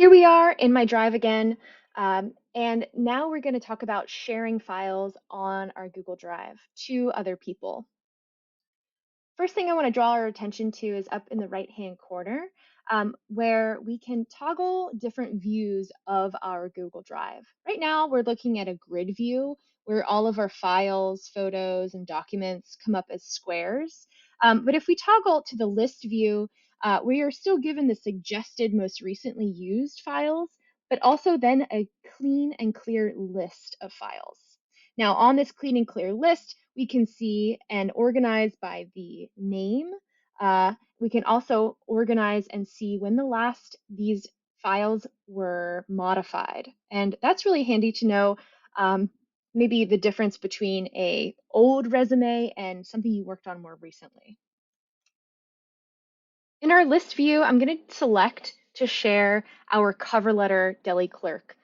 Here we are in my drive again, and now we're going to talk about sharing files on our Google Drive to other people. First thing I want to draw our attention to is up in the right-hand corner, where we can toggle different views of our Google Drive. Right now, we're looking at a grid view where all of our files, photos, and documents come up as squares. But if we toggle to the list view, we are still given the suggested most recently used files, but also then a clean and clear list of files. Now, on this clean and clear list, we can see and organize by the name. We can also organize and see when the last these files were modified. And that's really handy to know, maybe the difference between a old resume and something you worked on more recently. In our list view, I'm going to select to share our cover letter deli clerk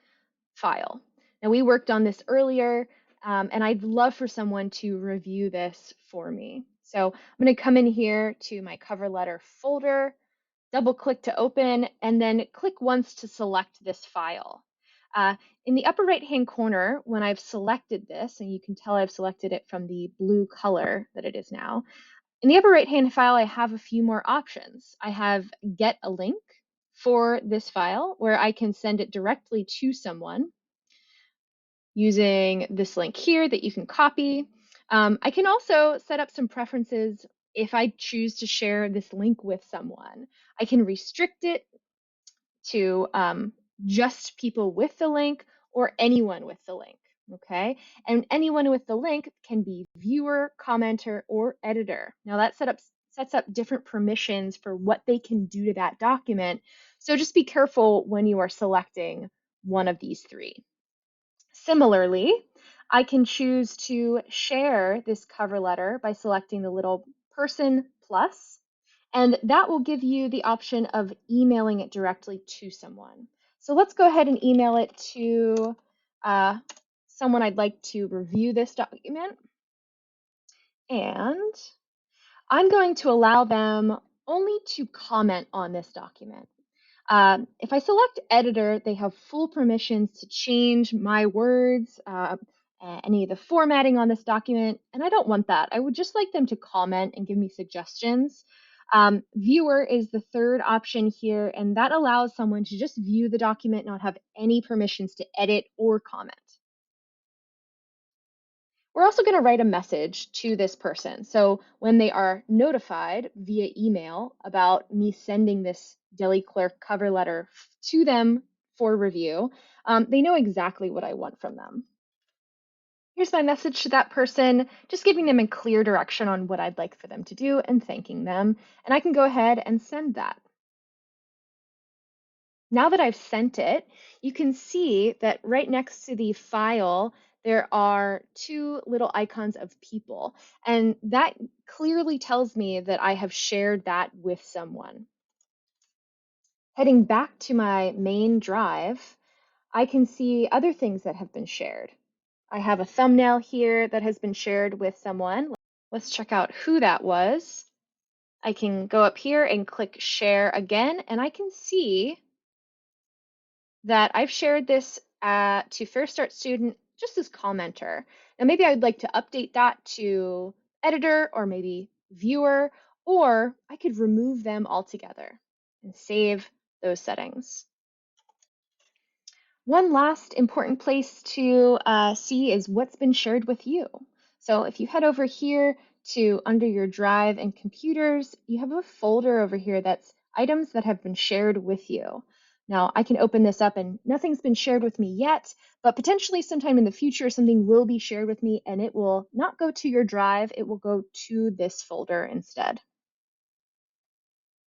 file. Now, we worked on this earlier, and I'd love for someone to review this for me. So I'm going to come in here to my cover letter folder, double click to open, and then click once to select this file. Uh, in the upper right-hand corner, when I've selected this, and you can tell I've selected it from the blue color that it is now, in the upper right-hand file, I have a few more options. I have get a link for this file where I can send it directly to someone using this link here that you can copy. I can also set up some preferences if I choose to share this link with someone. I can restrict it to just people with the link or anyone with the link, okay? And anyone with the link can be viewer, commenter, or editor. Now that sets up different permissions for what they can do to that document. So just be careful when you are selecting one of these three. Similarly, I can choose to share this cover letter by selecting the little person plus, and that will give you the option of emailing it directly to someone. So let's go ahead and email it to someone I'd like to review this document. And I'm going to allow them only to comment on this document. If I select editor, they have full permissions to change my words, any of the formatting on this document, and I don't want that. I would just like them to comment and give me suggestions. Viewer is the third option here, and that allows someone to just view the document, not have any permissions to edit or comment. We're also going to write a message to this person. So when they are notified via email about me sending this deli clerk cover letter to them for review, they know exactly what I want from them. Here's my message to that person, just giving them a clear direction on what I'd like for them to do and thanking them. And I can go ahead and send that. Now that I've sent it, you can see that right next to the file, there are two little icons of people, and that clearly tells me that I have shared that with someone. Heading back to my main drive, I can see other things that have been shared. I have a thumbnail here that has been shared with someone. Let's check out who that was. I can go up here and click share again, and I can see that I've shared this to First Start student just as commenter. Now maybe I'd like to update that to editor or maybe viewer, or I could remove them altogether and save those settings. One last important place to see is what's been shared with you. So if you head over here to under your drive and computers, you have a folder over here that's items that have been shared with you. Now I can open this up and nothing's been shared with me yet, but potentially sometime in the future something will be shared with me and it will not go to your drive, it will go to this folder instead.